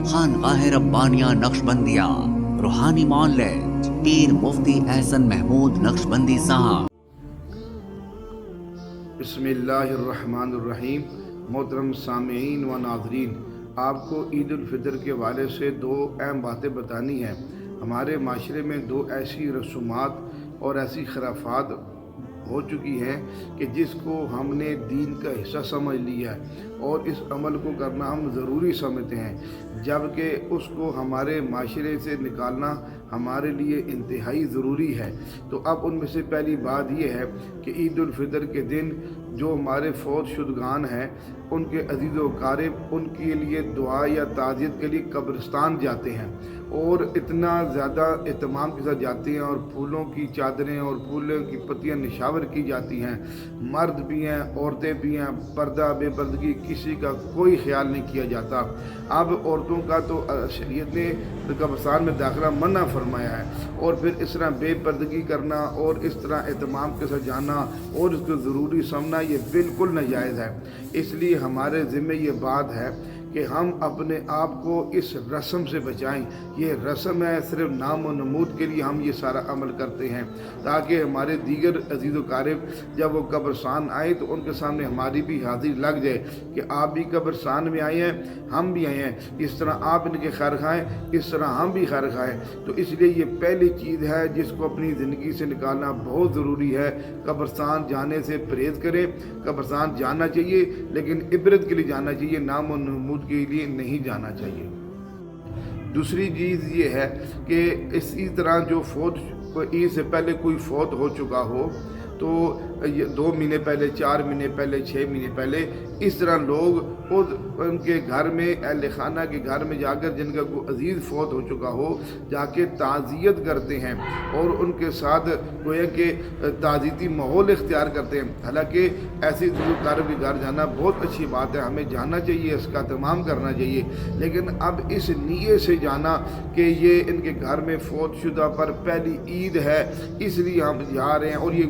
خانقاہ ربانیہ نقشبندیہ روحانی معلج پیر مفتی احسن محمود نقشبندی صاحب۔ بسم اللہ الرحمن الرحیم۔ محترم سامعین و ناظرین، آپ کو عید الفطر کے حوالے سے دو اہم باتیں بتانی ہیں۔ ہمارے معاشرے میں دو ایسی رسومات اور ایسی خرافات ہو چکی ہیں کہ جس کو ہم نے دین کا حصہ سمجھ لیا ہے اور اس عمل کو کرنا ہم ضروری سمجھتے ہیں، جبکہ اس کو ہمارے معاشرے سے نکالنا ہمارے لیے انتہائی ضروری ہے۔ تو اب ان میں سے پہلی بات یہ ہے کہ عید الفطر کے دن جو ہمارے فوت شدگان ہیں ان کے عزیز و اقارب ان کے لیے دعا یا تعزیت کے لیے قبرستان جاتے ہیں اور اتنا زیادہ اہتمام کے ساتھ جاتے ہیں اور پھولوں کی چادریں اور پھولوں کی پتیاں نشاور کی جاتی ہیں۔ مرد بھی ہیں، عورتیں بھی ہیں، پردہ بے پردگی کسی کا کوئی خیال نہیں کیا جاتا۔ اب عورتوں کا تو شریعت نے قبرستان میں داخلہ منع فرمایا ہے، اور پھر اس طرح بے پردگی کرنا اور اس طرح اہتمام کے ساتھ جانا اور اس کو ضروری سمجھنا یہ بالکل ناجائز ہے۔ اس لیے ہمارے ذمہ یہ بات ہے کہ ہم اپنے آپ کو اس رسم سے بچائیں۔ یہ رسم ہے، صرف نام و نمود کے لیے ہم یہ سارا عمل کرتے ہیں تاکہ ہمارے دیگر عزیز و اقارب جب وہ قبرستان آئے تو ان کے سامنے ہماری بھی حاضری لگ جائے کہ آپ بھی قبرستان میں آئے ہیں، ہم بھی آئے ہیں، اس طرح آپ ان کے خیر خواہیں اس طرح ہم بھی خیر خواہیں۔ تو اس لیے یہ پہلی چیز ہے جس کو اپنی زندگی سے نکالنا بہت ضروری ہے۔ قبرستان جانے سے پرہیز کریں۔ قبرستان جانا چاہیے لیکن عبرت کے لیے جانا چاہیے، نام و نمود کے لیے نہیں جانا چاہیے۔ دوسری چیز یہ ہے کہ اسی طرح جو فوت عید سے پہلے کوئی فوت ہو چکا ہو تو 2 مہینے پہلے، 4 مہینے پہلے، 6 مہینے پہلے اس طرح لوگ ان کے گھر میں، اہل خانہ کے گھر میں جا کر جن کا کوئی عزیز فوت ہو چکا ہو جا کے تعزیت کرتے ہیں اور ان کے ساتھ گویا کہ تعزیتی ماحول اختیار کرتے ہیں۔ حالانکہ ایسی ضرورت کے گھر جانا بہت اچھی بات ہے، ہمیں جانا چاہیے، اس کا اہتمام کرنا چاہیے، لیکن اب اس نیت سے جانا کہ یہ ان کے گھر میں فوت شدہ پر پہلی عید ہے اس لیے ہم جا رہے ہیں، اور یہ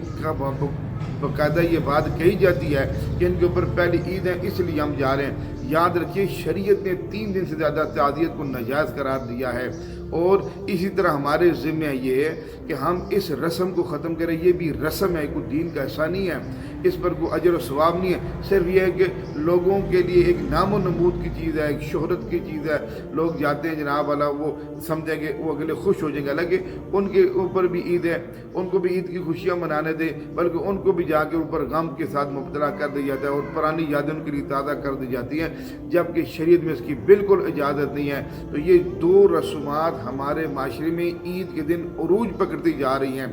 باقاعدہ یہ بات کہی جاتی ہے کہ ان کے اوپر پہلی عید ہے اس لیے ہم جا رہے ہیں۔ یاد رکھیے شریعت نے 3 دن سے زیادہ تعزیت کو ناجائز قرار دیا ہے، اور اسی طرح ہمارے ذمہ یہ ہے کہ ہم اس رسم کو ختم کریں۔ یہ بھی رسم ہے، کوئی دین کا ایسا نہیں ہے، اس پر کوئی اجر و ثواب نہیں ہے، صرف یہ ہے کہ لوگوں کے لیے ایک نام و نمود کی چیز ہے، ایک شہرت کی چیز ہے۔ لوگ جاتے ہیں جناب والا، وہ سمجھیں گے وہ اگلے خوش ہو جائیں گے، حالانکہ ان کے اوپر بھی عید ہے، ان کو بھی عید کی خوشیاں منانے دیں، بلکہ ان کو بھی جا کے اوپر غم کے ساتھ مبتلا کر دیا جاتا ہے اور پرانی یادیں ان کے لیے تازہ کر دی جاتی ہیں، جبکہ شریعت میں اس کی بالکل اجازت نہیں ہے۔ تو یہ 2 رسومات ہمارے معاشرے میں عید کے دن عروج پکڑتی جا رہی ہیں۔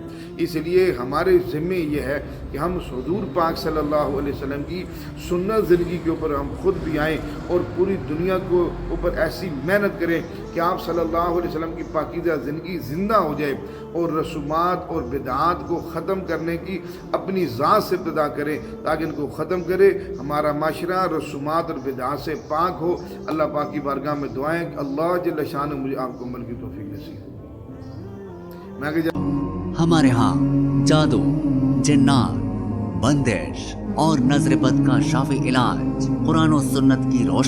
اس لیے ہمارے ذمہ یہ ہے کہ ہم حضور پاک صلی اللہ علیہ وسلم کی سنت زندگی کے اوپر ہم خود بھی آئیں اور پوری دنیا کو اوپر ایسی محنت کریں کہ آپ صلی اللہ علیہ وسلم کی پاکیزہ زندگی زندہ ہو جائے، اور رسومات اور بدعات کو ختم کرنے کی اپنی ذات سے ابتدا کریں تاکہ ان کو ختم کرے، ہمارا معاشرہ رسومات اور بدعات سے پاک ہو۔ اللہ پاک کی بارگاہ میں دعائیں کہ اللہ جل شانہ مجھے آپ کو عمل کی توفیق نصیب۔ ہمارے ہاں جادو، جنات، بندش اور نظر بد کا شافی علاج قرآن و سنت کی روشنی